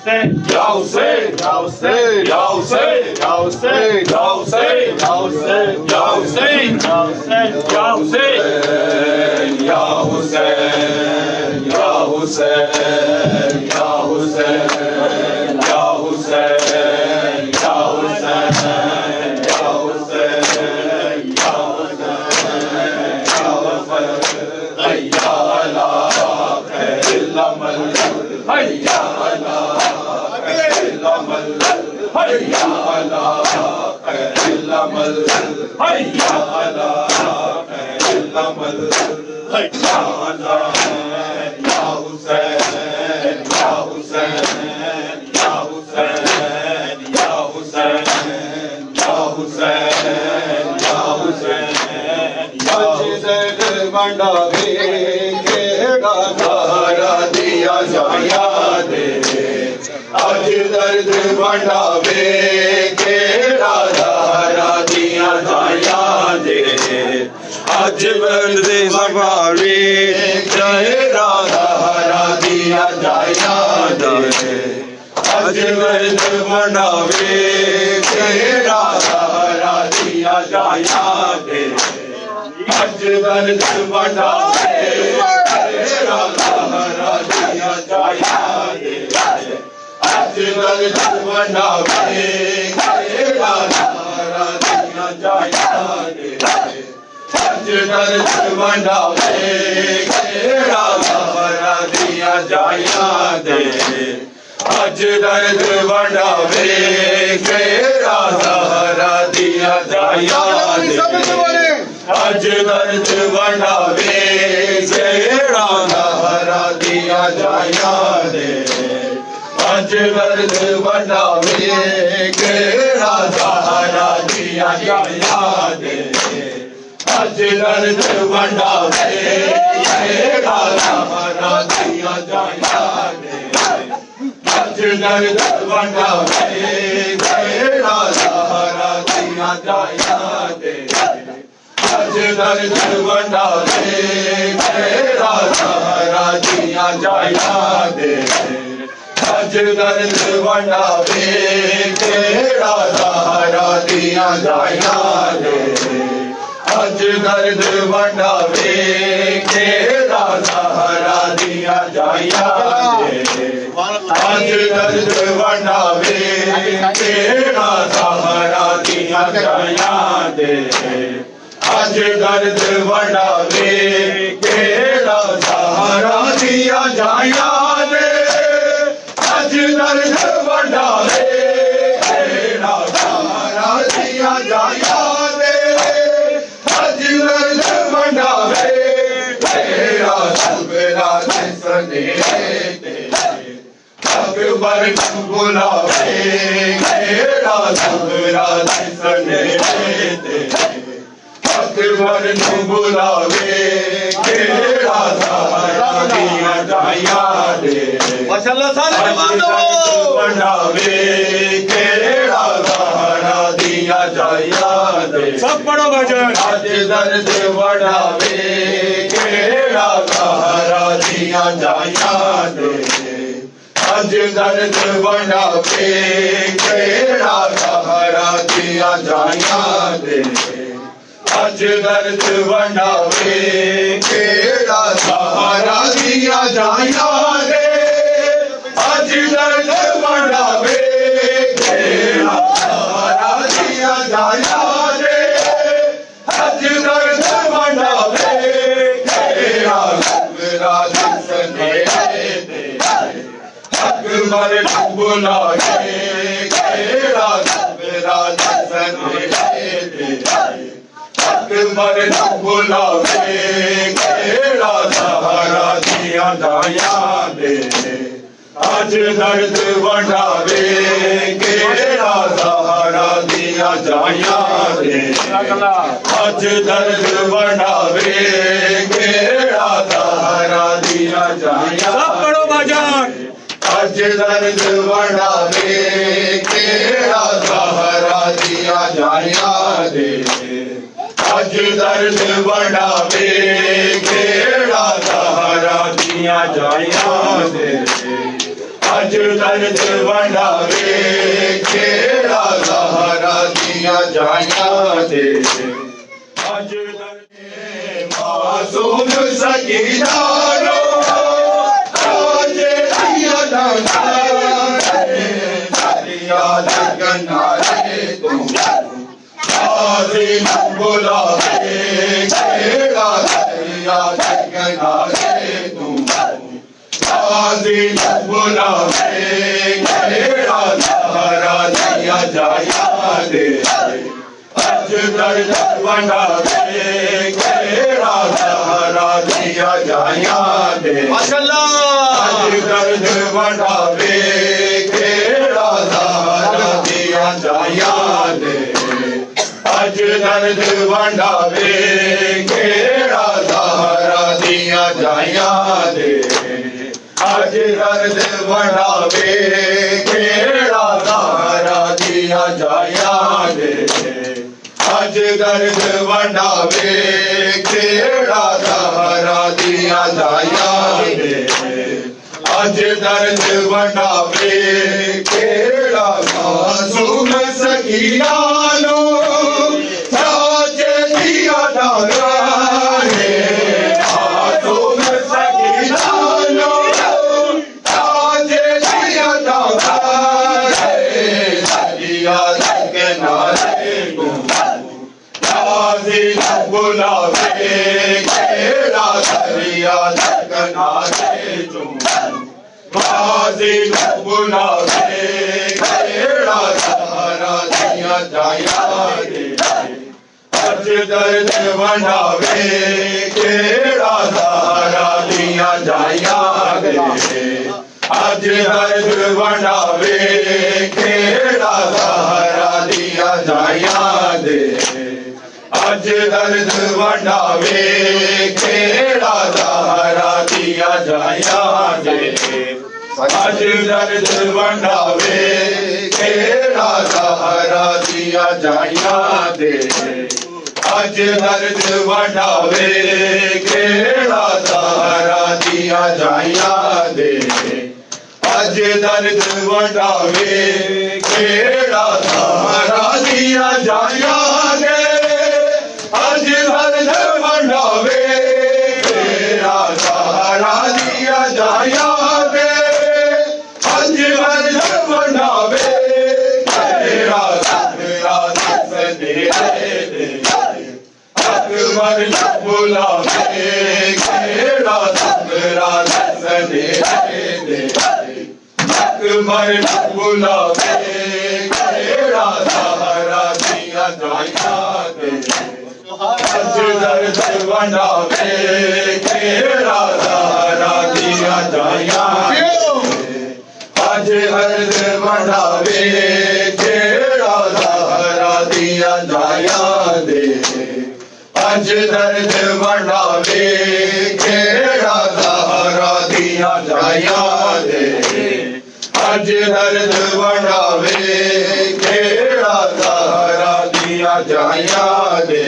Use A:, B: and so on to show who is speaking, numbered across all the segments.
A: सब पढ़ो भजन।
B: आज दर्द बढ़ावे केड़ा सहारा दिया जाया दे। आज दर्द बढ़ावे केड़ा सहारा दिया जाया दे। आज दर्द बढ़ावे केड़ा सहारा दिया जाया दे। आज दर्द बढ़ावे केड़ा सहारा दिया जाया दे। आज दर्द बढ़ावे केड़ा मेरा जिसने दे। अकबर बुलाए केड़ा मेरा जिसने दे। अकबर बुलावे केड़ा सहारा दिया जाया दे। आज दर्द बढ़ावे केड़ा सहारा दिया जाया दे। आज दर्द बढ़ावे केड़ा सहारा दिया जाया।
A: सब पढ़ो भजन।
B: आज दर्द बढ़ावे केड़ा सहारा दिया जाया दे। आज दर्द बढ़ावे केड़ा सहारा दिया जाया दे। ਅੱਜ ਦਰਦ ਵੰਡਾਵੇ ਕਿਹੜਾ ਸਹਾਰਾ ਦੀਆਂ ਜਾਈਆਂ ਦੇ ਅੱਜ ਦਰਦ ਮਾਸੂਮ ਸਕੀਨਾਰੋ ਰਾਜੇ ਦੀਆਂ ਦਾਨਾਂ ਸਾਰੀਆਂ ਜਗਨਾਰੇ ਤੂੰ ਆਜ਼ੀ ਬੁਲਾਵੇ ਕਿਹੜਾ ਸਾਰੀਆਂ ਜਗਨਾਰੇ ਤੂੰ ਆਜ਼ੀ ਬੁਲਾਵੇ ਕਿਹੜਾ ਸਹਾਰਾ ਦੀਆਂ ਜਾਈਆਂ ਦੇ ਅੱਜ ਦਰਦ ਵੰਡਾਵੇ ਕਿਹੜਾ ਸਹਾਰਾ ਦੀਆਂ ਜਾਈਆਂ ਦੇ
A: ਮਾਸ਼ਾਅੱਲਾ
B: ਅੱਜ ਦਰਦ ਵੰਡਾਵੇ ਕਿਹੜਾ ਸਹਾਰਾ ਦੀਆਂ ਜਾਈਆਂ ਦੇ ਅੱਜ ਦਰਦ ਵੰਡਾਵੇ ਕਿਹੜਾ ਸਹਾਰਾ ਦੀਆਂ ਜਾਈਆਂ ਦੇ ਅੱਜ ਦਰਦ ਵੰਡਾਵੇ ਕਿਹੜਾ ਸਹਾਰਾ ਦੀਆਂ ਜਾਈਆਂ ਦੇ ਅੱਜ ਦਰਦ ਵੰਡਾਵੇ ਕਿਹੜਾ ਸਹਾਰਾ ਦੀਆਂ ਜਾਈਆਂ ਦੇ ਅੱਜ ਦਰਦ ਵੰਡਾਵੇ ਕਿਹੜਾ ਮਾਸੂਮ ਸਕੀਨਾ ਨੂੰ ਰਾਜੇ ਦੀਆਂ ਦਾਨਾਂ ਨੇ ਮਾਸੂਮ ਸਕੀਨਾ ਨੂੰ ਰਾਜੇ ਦੀਆਂ ਦਾਨਾਂ ਨੇ ਸਾਡੀਆਂ ਜਗਨਾਰੇ ਨੂੰ ਆਜ਼ੀ ਬੁਲਾਵੇ ਕਿਹੜਾ ਸਾਰੀਆਂ ਜਗਨਾਰੇ ਤੂੰ ਆਜ਼ੀ ਬੁਲਾਵੇ ਕਿਹੜਾ ਸਹਾਰਾ ਦੀਆਂ ਜਾਈਆਂ ਦੇ ਅੱਜ ਦਰਦ ਵੰਡਾਵੇ ਕਿਹੜਾ ਸਹਾਰਾ ਦੀਆਂ ਜਾਈਆਂ ਦੇ ਅੱਜ ਦਰਦ ਵੰਡਾਵੇ ਕਿਹੜਾ ਸਹਾਰਾ ਦੀਆਂ ਜਾਈਆਂ ਦੇ ਅੱਜ ਦਰਦ ਵੰਡਾਵੇ ਕਿਹੜਾ ਸਹਾਰਾ ਦੀਆਂ ਜਾਈਆਂ ਦੇ ਅੱਜ ਦਰਦ ਵੰਡਾਵੇ ਕਿਹੜਾ ਸਹਾਰਾ ਦੀਆਂ ਜਾਈਆਂ ਦੇ ਅੱਜ ਦਰਦ ਵੰਡਾਵੇ ਕਿਹੜਾ ਸਹਾਰਾ ਦੀਆਂ ਜਾਈਆਂ ਦੇ ਅੱਜ ਦਰਦ ਵੰਡਾਵੇ ਕਿਹੜਾ ਸਹਾਰਾ ਦੀਆਂ ਜਾਈਆਂ ਦੇ ਅੱਜ ਦਰਦ ਵੰਡਾਵੇ ਕਿਹੜਾ ਸਹਾਰਾ ਦੀਆਂ ਜਾਈਆਂ ਦੇ ਅੱਜ ਦਰਦ ਵੰਡਾਵੇ ਕਿਹੜਾ ਸਹਾਰਾ ਦੇ ਅਕਬਰ ਬੁਲਾਵੇ ਕਿਹੜਾ ਸਹਾਰਾ ਦੇ ਅਕਬਰ ਬੁਲਾਵੇ ਕਿਹੜਾ ਸਹਾਰਾ ਦੀਆਂ ਜਾਈਆਂ ਦੇ ਅੱਜ ਦਰਦ ਵੰਡਾਵੇ ਕਿਹੜਾ ਸਹਾਰਾ ਦੀਆਂ ਜਾਈਆਂ ਦੇ ਅੱਜ ਦਰਦ ਵੰਡਾਵੇ ਕਿਹੜਾ ਸਹਾਰਾ ਦੀਆਂ ਜਾਈਆਂ ਦੇ ਅੱਜ ਦਰਦ ਵੰਡਾਵੇ ਕਿਹੜਾ ਸਹਾਰਾ ਦੀਆਂ ਜਾਈਆਂ ਦੇ ਅੱਜ ਦਰਦ ਵੰਡਾਵੇ ਕਿਹੜਾ ਸਹਾਰਾ ਦੀਆਂ ਜਾਈਆਂ ਦੇ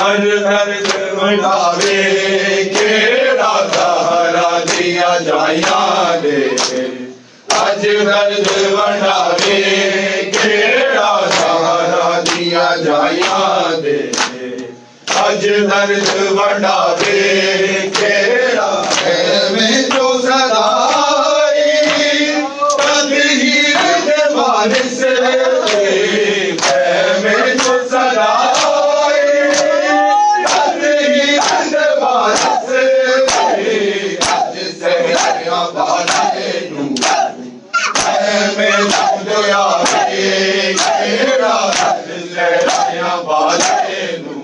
B: ਅੱਜ ਦਰਦ ਵੰਡਾਵੇ ਕਿਹੜਾ ਸਹਾਰਾ ਦੀਆਂ ਜਾਈਆਂ ਦੇ ਅੱਜ ਦਰਦ ਵੰਡਾਵੇ ਕਿਹੜਾ ਸਹਾਰਾ ਦੀਆਂ ਜਾਈਆਂ ਦੇ ਅੱਜ ਦਰਦ ਵੰਡਾਵੇ ਕਿਹੜਾ ਐਵੇਂ ਜੋ ਸਦਾਈ ਤਦਹੀਰ ਦੇ ਵਾਰਿਸ ਐਵੇਂ ਜੋ ਸਦਾਈ ਤਦਹੀਰ ਦੇ ਵਾਰਿਸ ਅੱਜ ਸਹਿਰਿਆ ਬਾਣੇ ਨੂੰ ਐਵੇਂ ਜੋ ਆਵੇ ਕਿਹੜਾ ਸਹਿਰਿਆ ਬਾਣੇ ਨੂੰ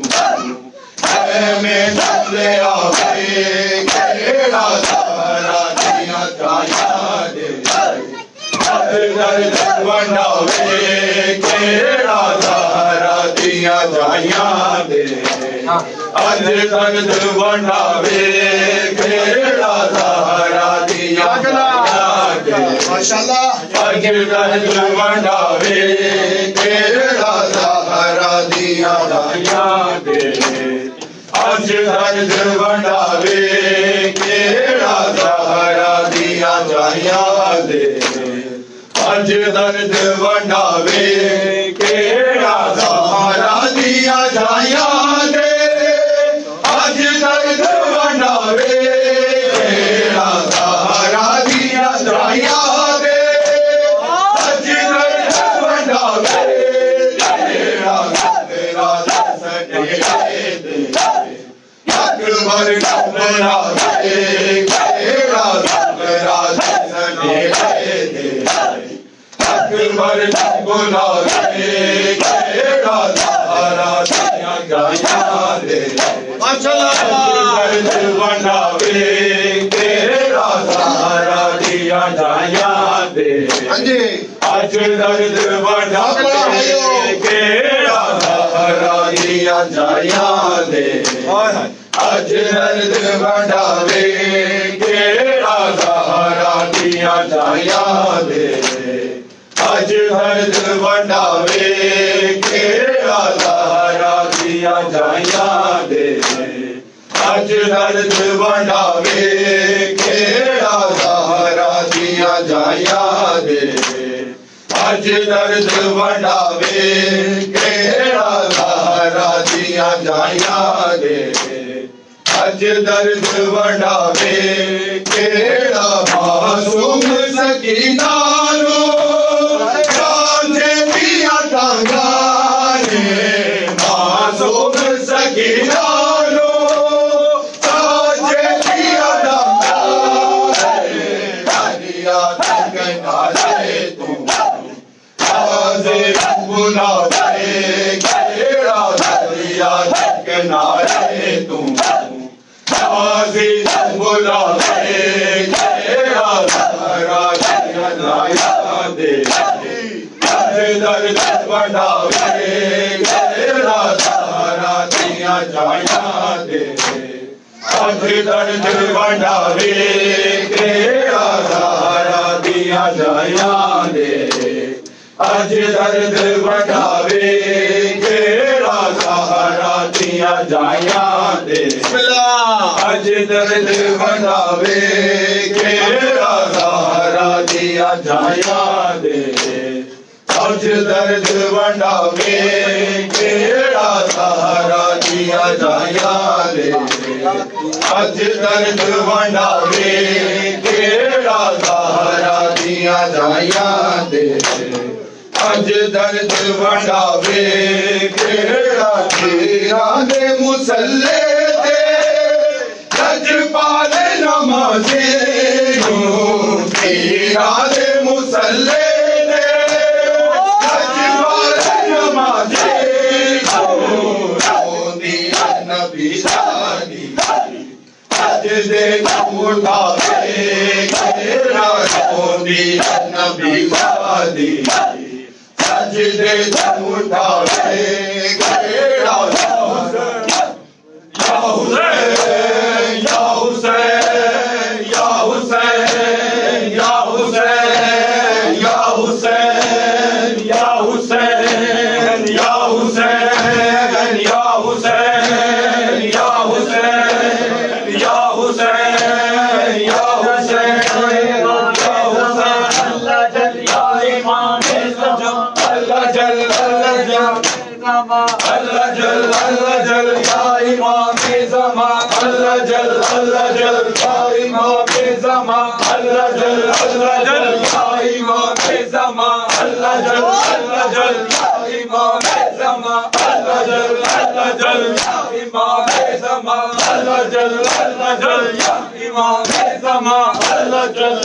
B: ਮੈਂ ਚੱਲੇ ਆਵੇ ਕਿਹੜਾ ਸਹਾਰਾ ਦੀਆਂ ਜਾਈਆਂ ਦੇ ਦਰਦ ਵੰਡਾਵੇ ਕਿਹੜਾ ਸਹਾਰਾ ਦੀਆਂ ਜਾਈਆਂ ਦੇ ਅੱਜ ਦਰਦ ਵੰਡਾਵੇ ਕਿਹੜਾ ਸਹਾਰਾ ਦੀਆਂ ਜਾਈਆਂ ਦੇ
A: ਮਾਸ਼ਾਅੱਲਾ
B: ਅੱਜ ਦਰਦ ਵੰਡਾਵੇ ਕਿਹੜਾ ਸਹਾਰਾ ਦੀਆਂ ਜਾਈਆਂ ਦੇ ਅੱਜ ਦਰਦ ਵੰਡਾਵੇ ਕਿਹੜਾ ਸਹਾਰਾ ਦੀਆਂ ਜਾਈਆਂ दे अज दर्द वंडावे केड़ा सहारा दिया जाया दे अज दर्द वंडावे केड़ा सहारा दिया जाया दे अज दर्द वंडावे केड़ा तेरा सके दे अकबर कबरा दे केड़ा तेरा सके दे अकबर कबरा दे केड़ा सहारा दिया जाया दे दर्द वंडावे केड़ा सहारा दिया जाया दे अज दर्द वंडावे केड़ा सहारा दिया जाया दे अज दर्द वंडावे केड़ा सहारा दिया जाया दे अज दर्द वंडावे केड़ा सहारा दिया जाया दे अज दर्द वंडावे केड़ा सहारा दिया जाया दे अज दर्द वंडावे केड़ा सहारा दिया जाया दे अज दर्द वंडावे केड़ा मासूम सकीना नो कांधे दिया टांगा ने मासूम सकीना नो कांधे दिया टांगा दिया टंगना रे तू आजे बुला दे केड़ा दिया टंगना रे तू आजे बुला दे केड़ा सहारा दिया जाया दे अज दर्द वंडावे केड़ा सहारा दिया जाया दे अज दर्द वंडावे केड़ा सहारा दिया जाया दे अज दर्द वंडावे केड़ा सहारा दिया जाया दे अज दर्द वंडावे केड़ा सहारा दिया जाया दे अज दर्द वंडावे केड़ा सहारा दिया जाया दे अज दर्द वंडावे केड़ा सहारा दिया जाया दे अज दर्द वंडावे केड़ा तेरा दे मुसल्ले ते रज पाले नमाज़े तेरा दे मुसल्ले ते रज पाले नमाज़े नबी शादी अज दे उठावे केड़ा नबी शादी अज दे उठावे केड़ा या हुसैन या हुसैन या हुसैन या हुसैन या हुसैन या हुसैन या हुसैन या हुसैन या हुसैन या हुसैन या हुसैन अल्लाह जल या इमाम अल्लाह जल अल्लाह जल या इमाम ज़मा अल्लाह जल या इमाम ज़मा अल्लाह जल या इमाम ज़मा अल्लाह जल या इमाम ज़मा अल्लाह जल या इमाम ज़मा अल्लाह जल या इमाम ज़मा अल्लाह जल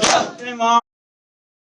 B: या इमाम